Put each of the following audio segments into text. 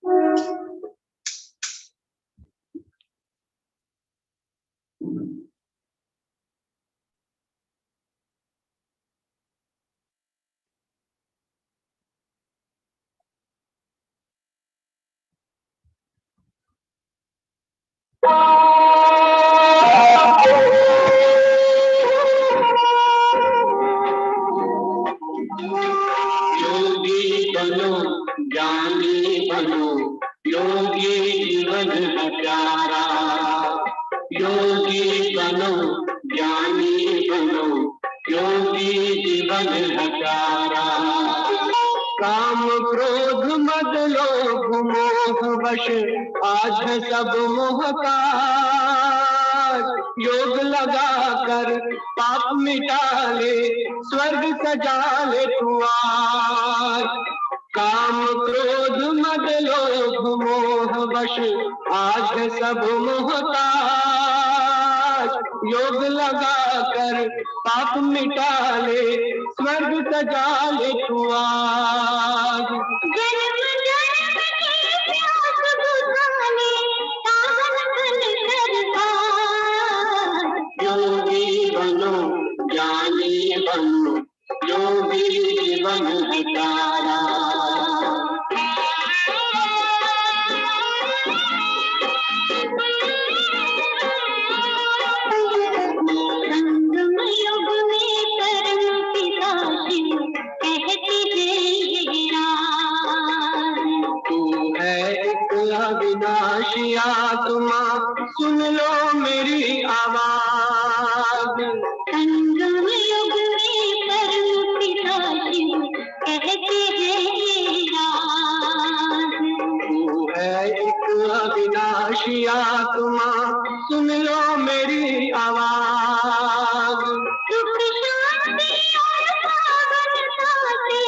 योगी बनो ज्ञानी बनो, योगी जीवन है प्यारा। योगी बनो ज्ञानी बनो, योगी जीवन है प्यारा। काम क्रोध मद लोभ मोह वश आज है सब मोह का। योग लगा कर पाप मिटा ले, स्वर्ग सजा ले तू आज। काम क्रोध मद लोभ मोह वश आज है सब मोह का। योग लगा कर पाप मिटा ले, स्वर्ग सजा ले तू आज। जन्म जन्म की प्यास बुझा ले, सावन बन कर आ। योगी बनो ज्ञानी बनो, योगी जीवन है प्यारा। अविनाशी आत्मा सुन लो मेरी आवाज। संगम युग में परम पिता शिव कहते हैं राज। तू है एक अविनाशी आत्मा सुन लो मेरी आवाज। सुख शांति और पावनता से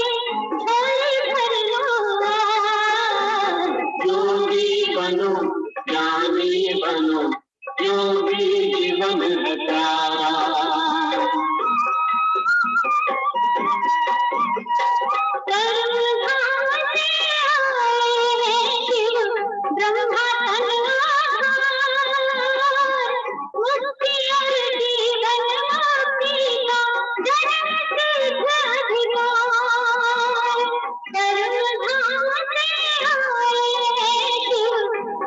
झोली भर लो आज। योगी बनो ज्ञानी बनो, योगी जीवन है प्यारा। कर्मधाम से आए शिव ब्रह्मा तनवार, मुक्ति और जीवन मुक्ति का जन्म सिद्ध अधिकार। कर्मधाम से आए शिव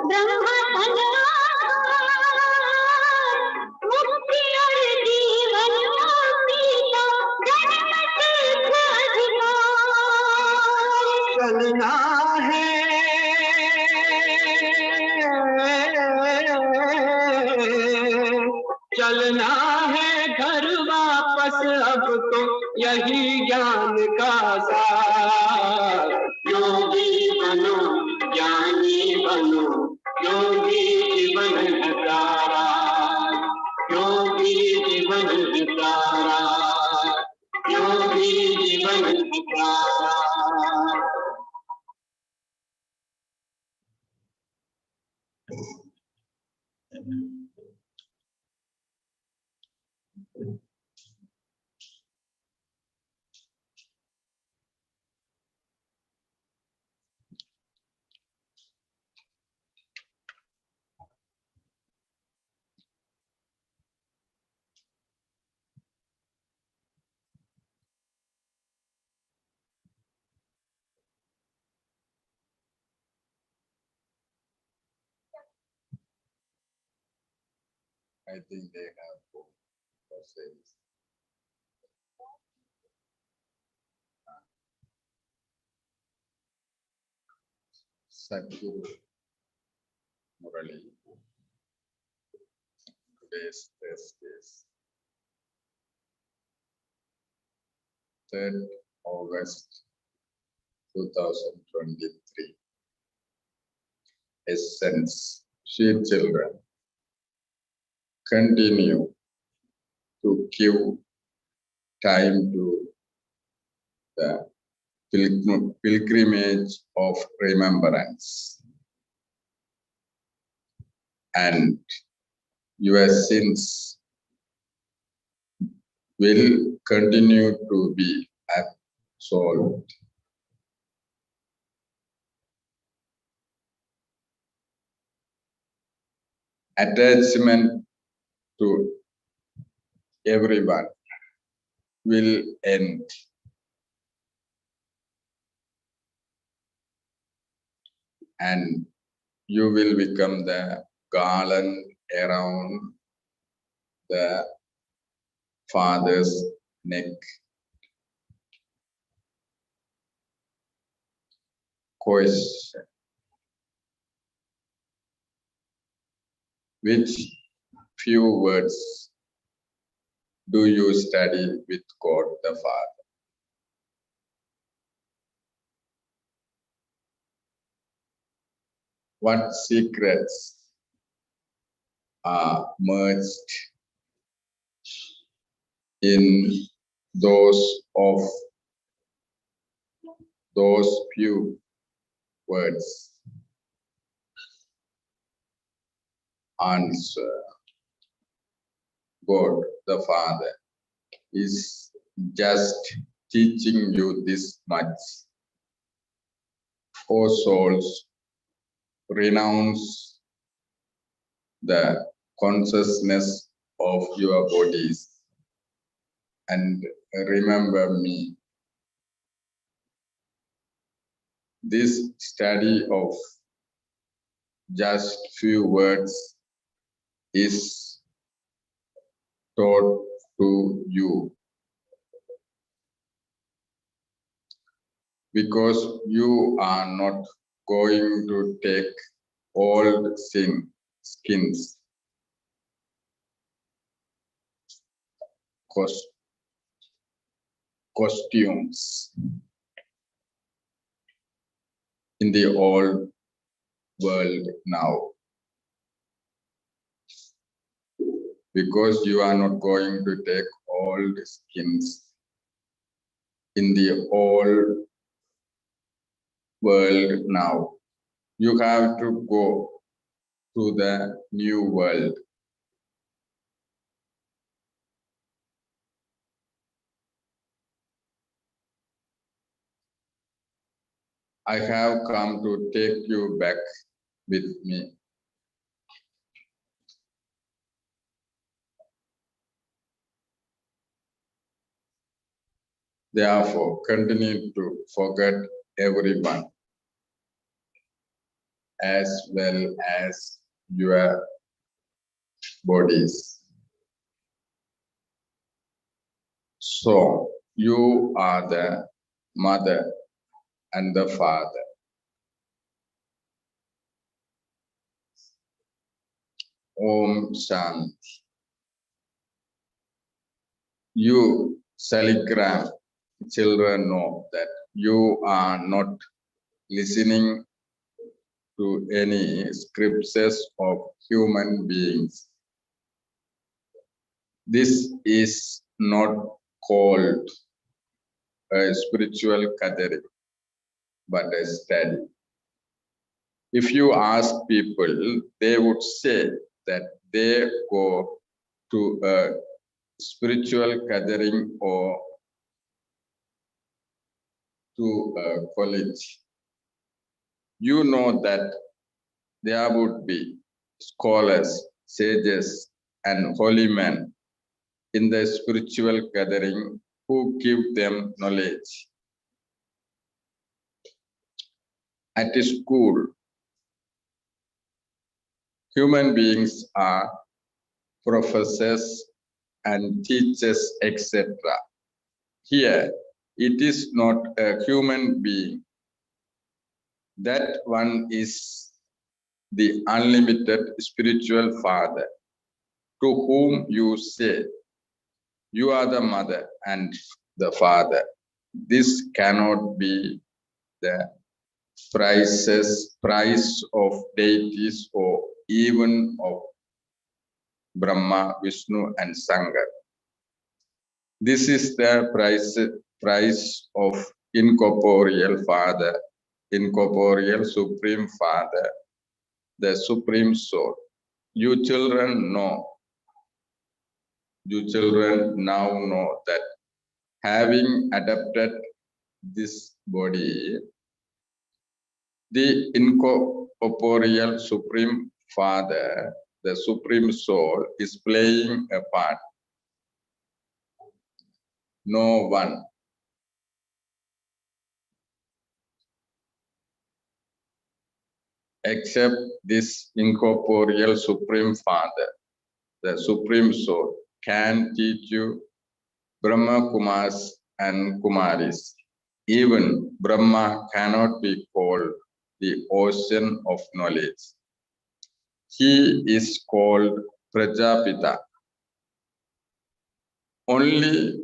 ब्रह्मा तनवार, मुक्ति और जीवन मुक्ति का जन्म सिद्ध अधिकार। चलना है चलना है घर वापस अब तो यही ज्ञान का सार। योगी बनो ज्ञानी बनो, योगी जीवन है प्यारा। योगी जीवन है प्यारा, योगी जीवन है प्यारा। I think they have both verses. Sathguru Murli. Today's test is 3rd August 2023. Essence, sheep children, continue to give time to the pilgrimage of remembrance, and your sins will continue to be absolved. attachment to everyone will end. And you will become the garland around the Father's neck. Question: which few words do you study with God the Father? What secrets are merged in those few words? Answer: God the Father is just teaching you this much. O souls, renounce the consciousness of your bodies and remember me. This study of just few words is taught to you because you are not going to take old skins, costumes in the old world now, because you are not going to take old skins in the old world now. You have to go to the new world. I have come to take you back with me. Therefore, continue to forget everyone as well as your bodies. So, you are the mother and the father. Om Shanti. You Saligram children know that you are not listening to any scriptures of human beings. This is not called a spiritual gathering, but a study. If you ask people, they would say that they go to a spiritual gathering or to a college. You know that there would be scholars, sages, and holy men in the spiritual gathering who give them knowledge. At school, human beings are professors and teachers, etc. Here, it is not a human being. That one is the unlimited spiritual father, to whom you say, you are the mother and the father. This cannot be the price of deities or even of Brahma, Vishnu, and Sangha. This is the price of incorporeal father, incorporeal supreme father, the supreme soul. You children now know that having adopted this body, the incorporeal supreme father the Supreme Soul, is playing a part. No one. Except this incorporeal Supreme Father, the Supreme Soul, can teach you Brahma Kumars and Kumaris. Even Brahma cannot be called the ocean of knowledge. He is called Prajapita. Only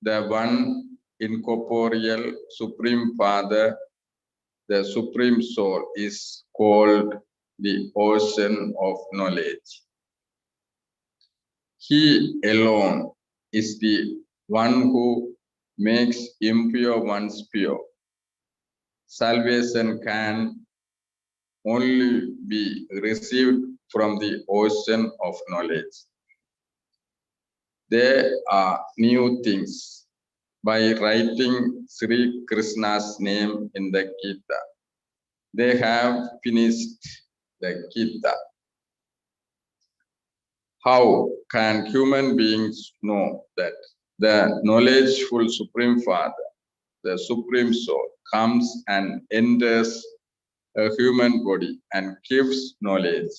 the one incorporeal Supreme Father, the Supreme Soul, is called the ocean of knowledge. He alone is the one who makes impure ones pure. Salvation can only be received from the ocean of knowledge. There are new things by writing Sri Krishna's name in the Gita. They have finished the Gita. How can human beings know that the knowledgeful Supreme Father, the Supreme Soul, comes and enters a human body and gives knowledge?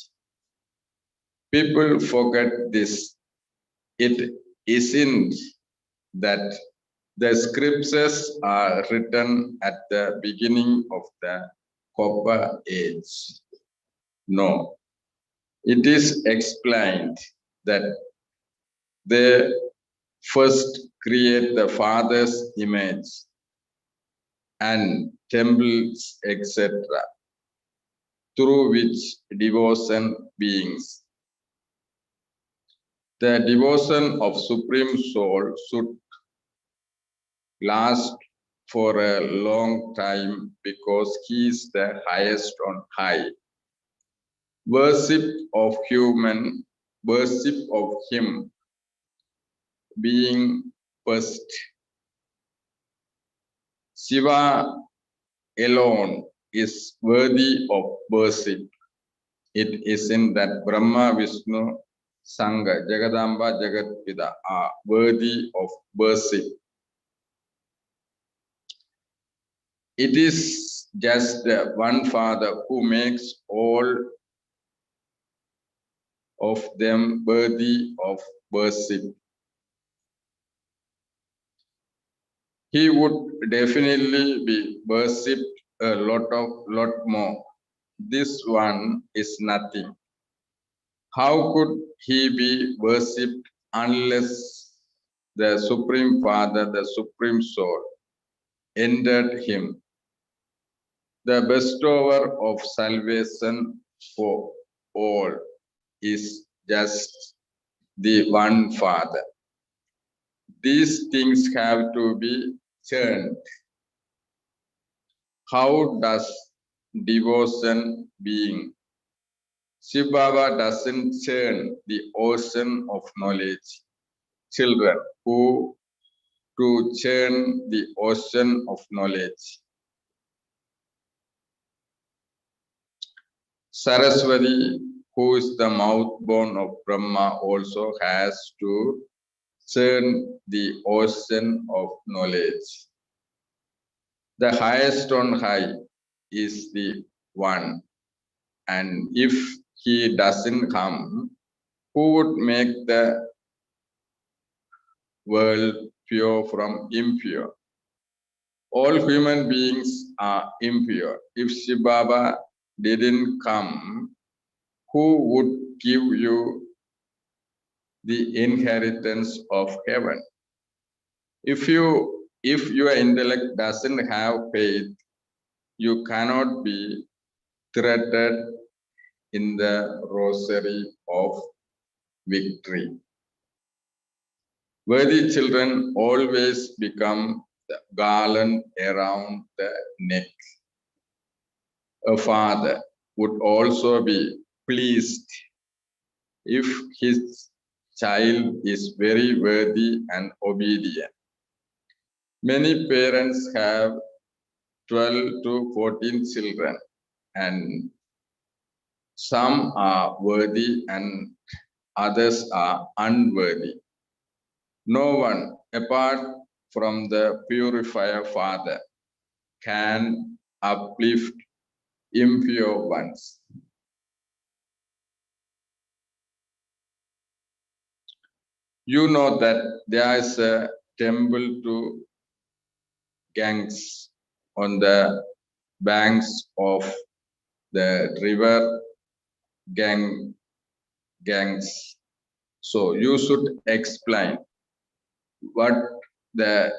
People forget this. It isn't that the scriptures are written at the beginning of the Copper Age. No. It is explained that they first create the Father's image and temples, etc., through which devotion beings. The devotion of Supreme Soul should last for a long time because he is the highest on high. Worship of him being first. Shiva alone is worthy of worship. It isn't that Brahma, Vishnu, Sangha, Jagadamba, Jagatpita are worthy of worship. It is just the one Father who makes all of them worthy of worship. He would definitely be worshipped a lot more. This one is nothing. How could he be worshipped unless the Supreme Father, the Supreme Soul, entered him? The bestower of salvation for all is just the one Father. These things have to be churned. How does devotion being? Shiv Baba doesn't churn the ocean of knowledge. Children who to churn the ocean of knowledge. Saraswati, who is the mouth-born of Brahma, also has to churn the ocean of knowledge. The highest on high is the one, and if he doesn't come, who would make the world pure from impure? All human beings are impure. If Shiv Baba didn't come, who would give you the inheritance of heaven? If your intellect doesn't have faith, you cannot be threaded in the rosary of victory. Worthy children always become the garland around the neck. A father would also be pleased if his child is very worthy and obedient. Many parents have 12 to 14 children, and Some are worthy and others are unworthy. No one apart from the purifier Father can uplift impure ones. You know that there is a temple to Ganges on the banks of the river Ganges. So you should explain what the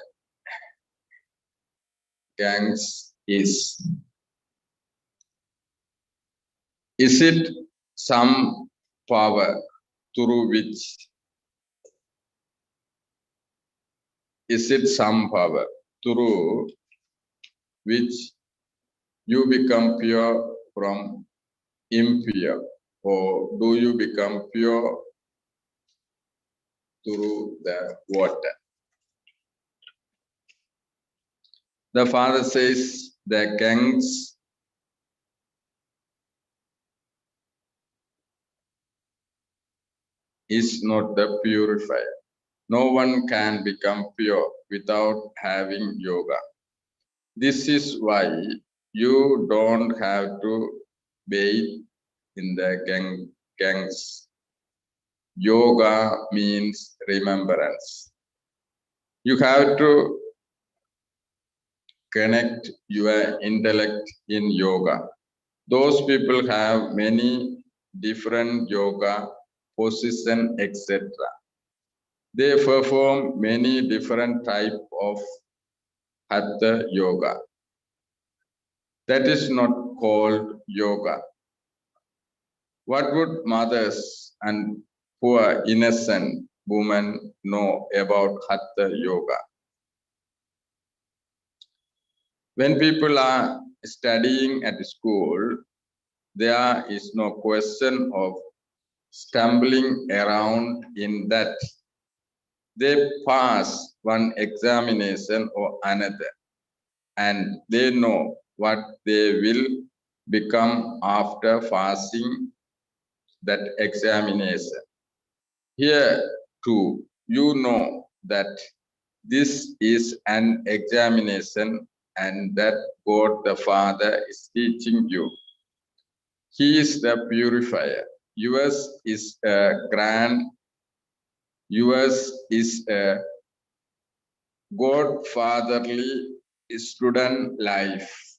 Ganges is. Is it some power through which you become pure from impure, or do you become pure through the water? The Father says the Ganges is not the purifier. No one can become pure without having yoga. This is why you don't have to bathe in the Ganges. Yoga means remembrance. You have to connect your intellect in yoga. Those people have many different yoga positions, etc. They perform many different types of hatha yoga. That is not called yoga. What would mothers and poor innocent women know about hatha yoga? When people are studying at school, there is no question of stumbling around in that. They pass one examination or another, and they know what they will become after passing that examination. Here too, you know that this is an examination and that God the Father is teaching you. He is the purifier. Yours is a godfatherly student life.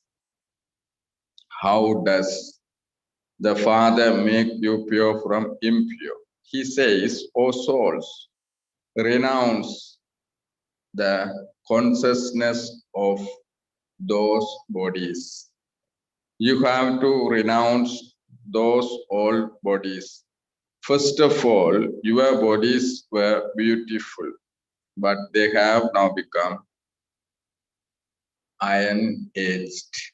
How does the Father make you pure from impure? He says, O souls, renounce the consciousness of those bodies. You have to renounce those old bodies. First of all, your bodies were beautiful, but they have now become iron aged.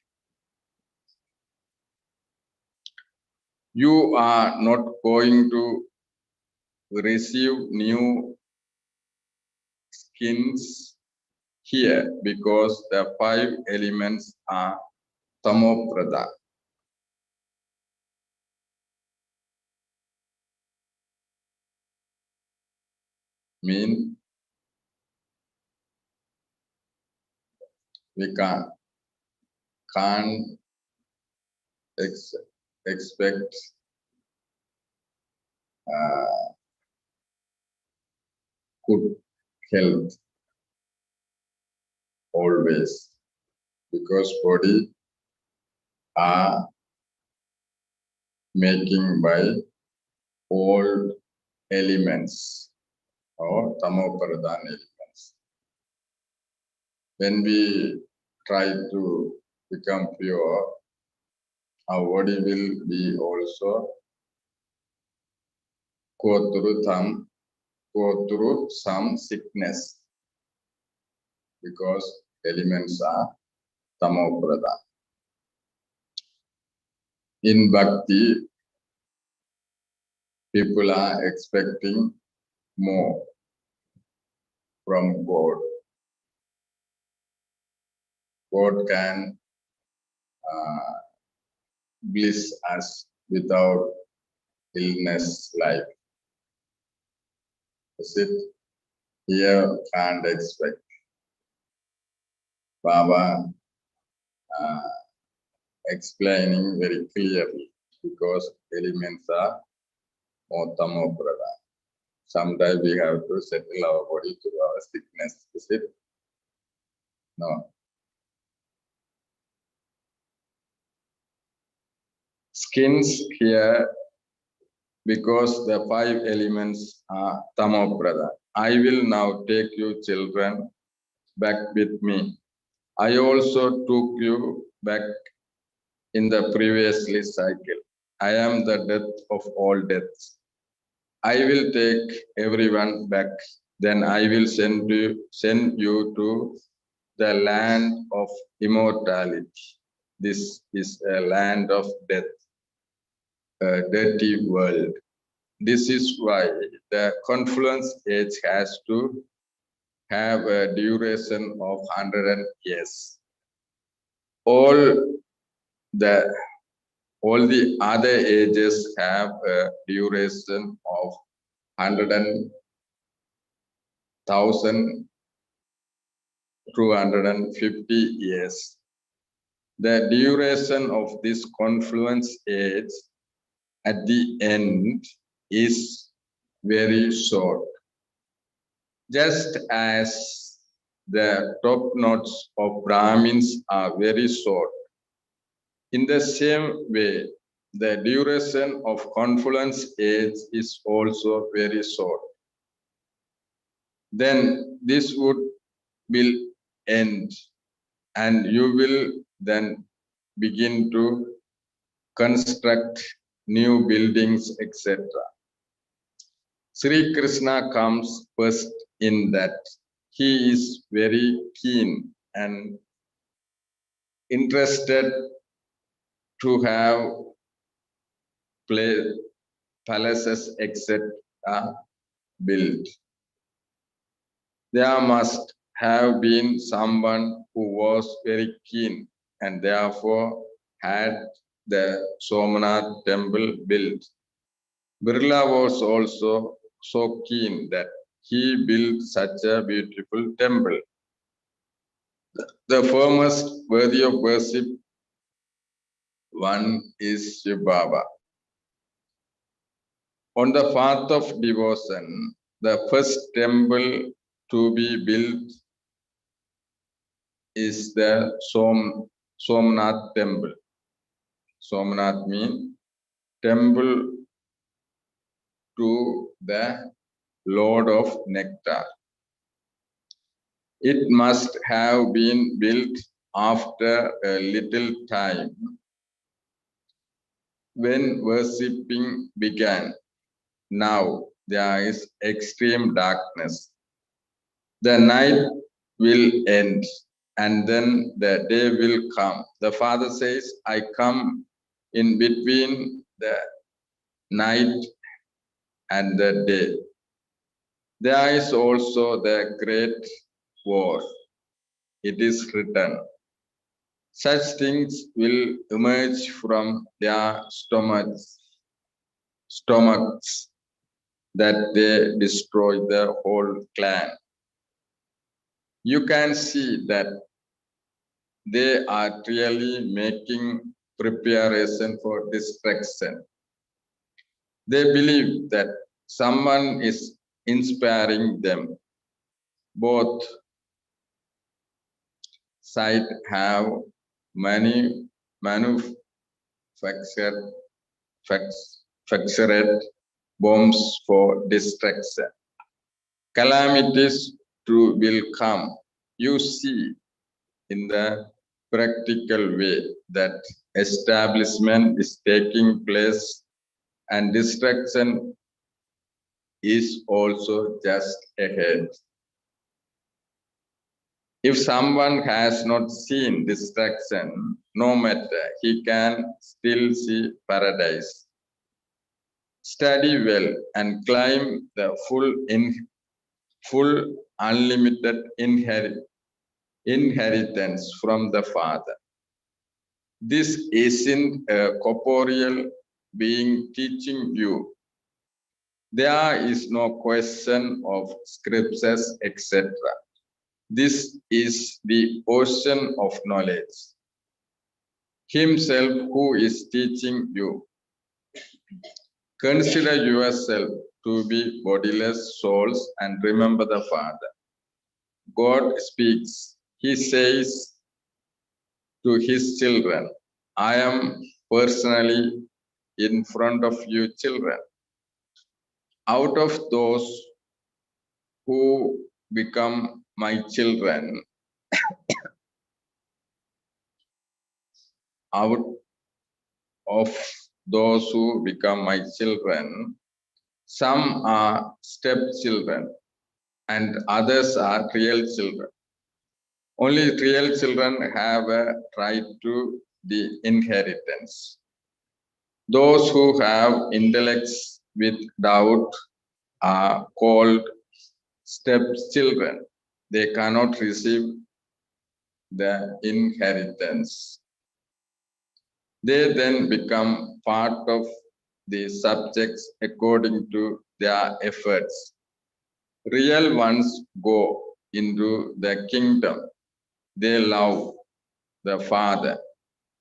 You are not going to receive new skins here because the 5 elements are tamoprada. Mean we can't expect good health always, because body are making by old elements or tamopradhan elements. When we try to become pure, our body will be also go through some sickness, because elements are tamopradhan. In bhakti, people are expecting more from God. God can bless us without illness life. Is it? Here can't expect. Baba explaining very clearly because elements are Otamo Prada. Sometimes we have to settle our body to our sickness. Is it? No. Skins here because the 5 elements are Tamoprada. I will now take you children back with me. I also took you back in the previously cycle. I am the death of all deaths. I will take everyone back. Then I will send you to the land of immortality. This is a land of death, a dirty world. This is why the confluence age has to have a duration of 100 years. All the other ages have a duration of 100,000 to 150 years. The duration of this confluence age at the end is very short. Just as the top knots of Brahmins are very short, in the same way, the duration of confluence age is also very short. Then this will end, and you will then begin to construct new buildings, etc. Sri Krishna comes first in that. He is very keen and interested to have palaces, etc. built. There must have been someone who was very keen and therefore had the Somnath temple built. Birla was also so keen that he built such a beautiful temple. The foremost worthy of worship one is Shiv Baba. On the path of devotion, the first temple to be built is the Somnath temple. Somnath means temple to the Lord of Nectar. It must have been built after a little time when worshipping began. Now there is extreme darkness. The night will end and then the day will come. The Father says, I come in between the night and the day. There is also the great war. It is written. Such things will emerge from their stomachs that they destroy the whole clan. You can see that they are really making preparation for destruction. They believe that someone is inspiring them. Both sides have many manufactured bombs for destruction. Calamities too will come. You see in the practical way that establishment is taking place and destruction is also just ahead. If someone has not seen destruction, no matter, he can still see paradise. Study well and climb the full unlimited inheritance from the Father. This isn't a corporeal being teaching you. There is no question of scriptures, etc. This is the ocean of knowledge. Himself who is teaching you. Consider yourself to be bodiless souls and remember the Father. God speaks. He says to his children, I am personally in front of you children. Out of those who become my children, out of those who become my children, some are stepchildren and others are real children. Only real children have a right to the inheritance. Those who have intellects with doubt are called stepchildren. They cannot receive the inheritance. They then become part of the subjects according to their efforts. Real ones go into the kingdom. They love the Father,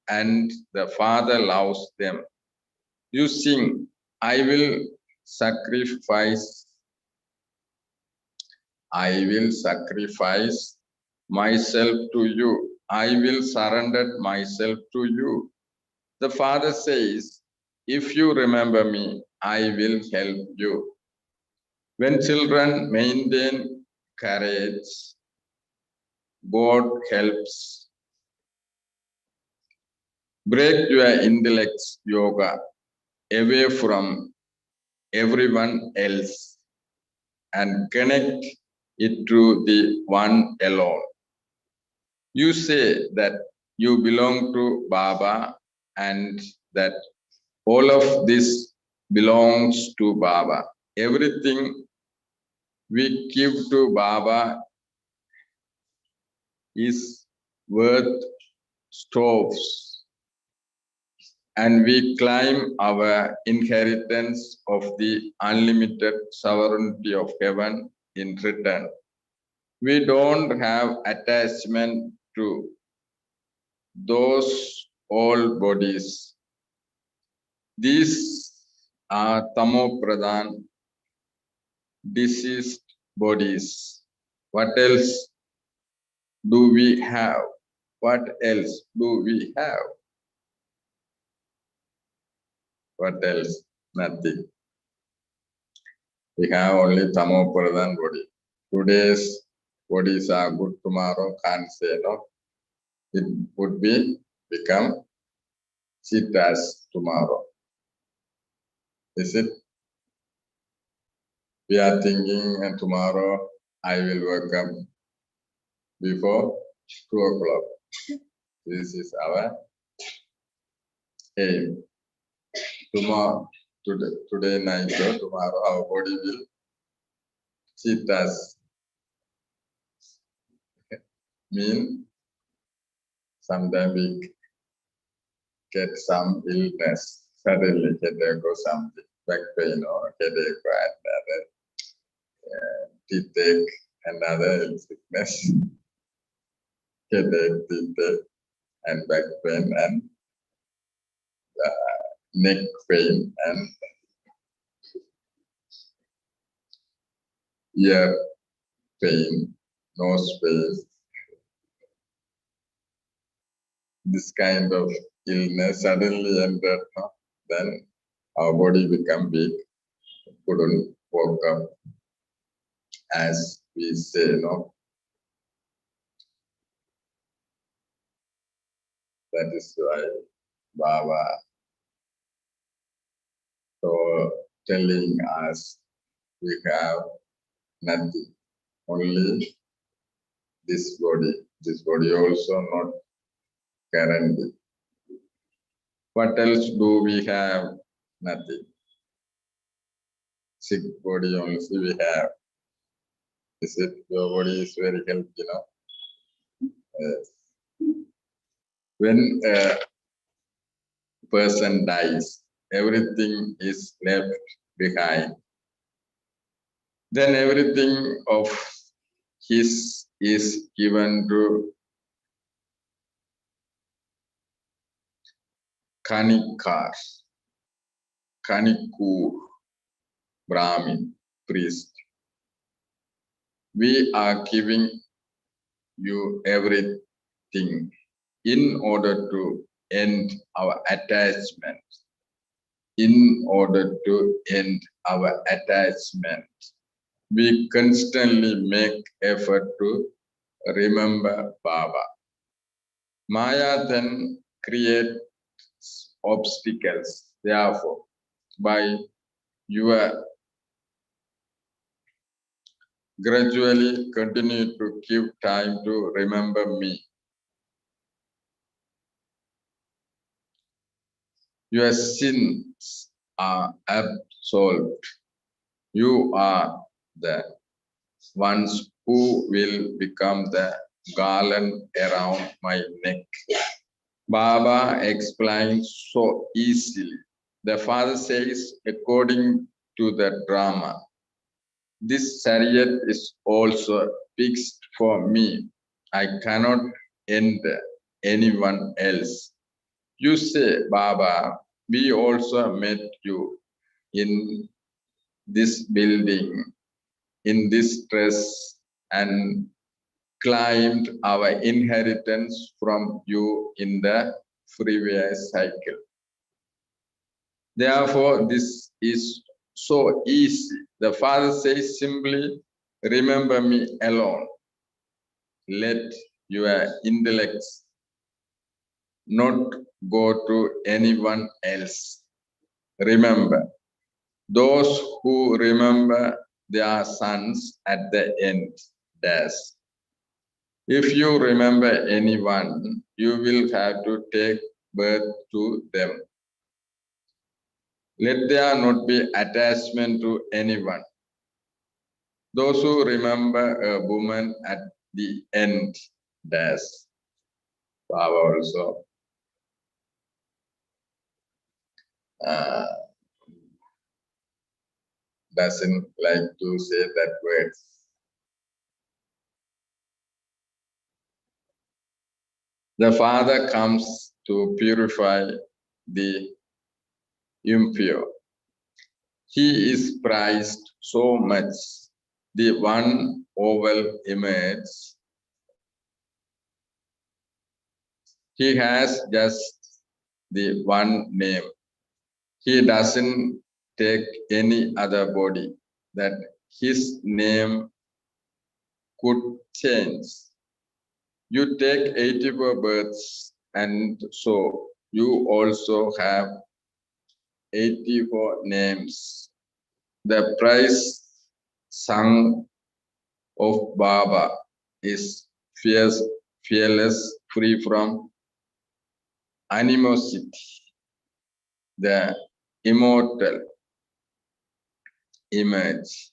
and the Father loves them. You sing, I will sacrifice myself to you. I will surrender myself to you. The Father says, if you remember me, I will help you. When children maintain courage, God helps. Break your intellect yoga away from everyone else and connect it to the one alone. You say that you belong to Baba and that all of this belongs to Baba. Everything we give to Baba is worth stoves, and we claim our inheritance of the unlimited sovereignty of heaven in return. We don't have attachment to those old bodies. These are Tamo Pradhan, diseased bodies. What else do we have? What else do we have? What else? Nothing. We have only Tamo Pradhan body. Today's bodies are good, tomorrow can't say no. It would become cheetahs tomorrow. Is it? We are thinking and tomorrow I will wake up before 2 o'clock. This is our aim. Today night or tomorrow our body will cheat us. Mean sometimes we get some illness, suddenly headache or something, back pain or headache or another toothache, another sickness, headache, toothache, and back pain and neck pain and ear pain, nose pain. This kind of illness suddenly entered, no? Then our body become weak, couldn't walk up, as we say, no? That is why Baba so telling us we have nothing, only this body. This body also not guaranteed. What else do we have? Nothing. Sick body only we have. Is it? Your body is very healthy, you know. When a person dies, everything is left behind. Then everything of his is given to Kanikur, Brahmin priest. We are giving you everything in order to end our attachment. In order to end our attachment, we constantly make effort to remember Baba. Maya then creates obstacles. Therefore, by your gradually continue to give time to remember me. Your sins are absolved. You are the ones who will become the garland around my neck. Baba explains so easily. The father says, according to the drama, this chariot is also fixed for me. I cannot enter anyone else. You say, Baba, we also met you in this building, in this dress, and claimed our inheritance from you in the freeway cycle. Therefore, this is so easy. The father says simply, remember me alone. Let your intellect not go to anyone else. Remember, those who remember their sons at the end, dash. If you remember anyone, you will have to take birth to them. Let there not be attachment to anyone. Those who remember a woman at the end, dash. Baba also doesn't like to say that word. The Father comes to purify the impure. He is prized so much. The one oval image, he has just the one name. He doesn't take any other body that his name could change. You take 84 births, and so you also have 84 names. The price sung of Baba is fearless, free from animosity, the immortal image.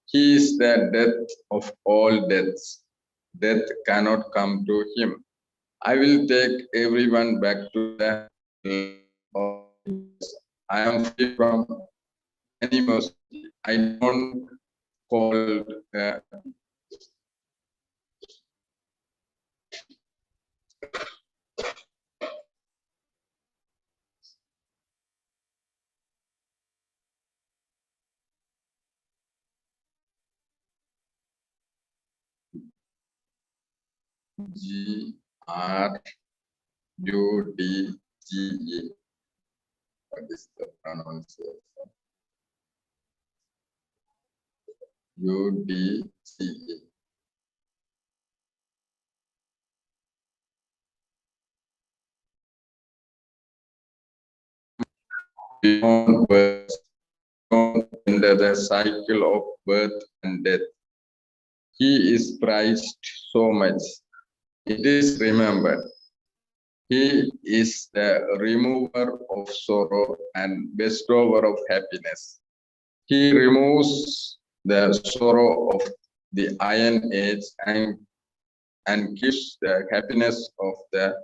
He is the death of all deaths. Death cannot come to him. I will take everyone back to the I am free from animosity. I don't call Grudge. What is the pronunciation? Udge. Beyond birth, beyond enter the cycle of birth and death. He is prized so much. It is remembered. He is the remover of sorrow and bestower of happiness. He removes the sorrow of the Iron Age and gives the happiness of the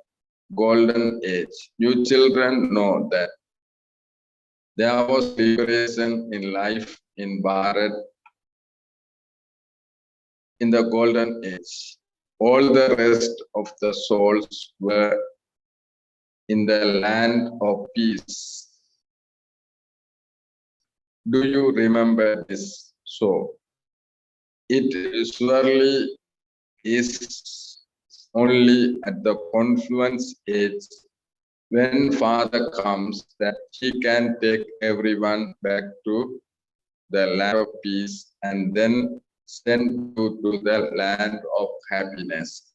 Golden Age. You children know that There was liberation in life in Bharat in the golden age. All the rest of the souls were in the land of peace. Do you remember this? So, it surely is only at the confluence age when Father comes that he can take everyone back to the land of peace and then send you to the land of happiness.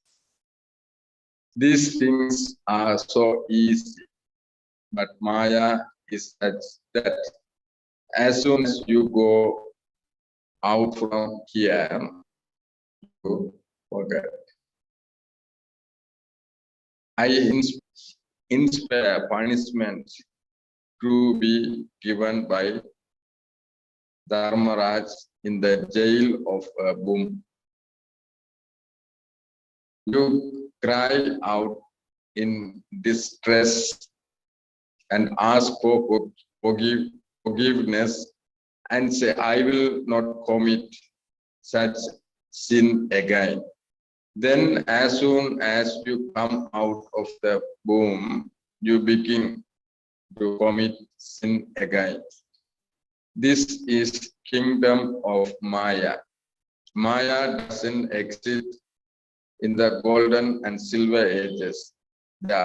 These things are so easy, but Maya is such that as soon as you go out from here, you forget. I inspire punishment to be given by Dharmaraj in the jail of a boom. You cry out in distress and ask for forgiveness and say, I will not commit such sin again. Then as soon as you come out of the womb, you begin to commit sin again. This is kingdom of Maya. Maya doesn't exist in the golden and silver ages.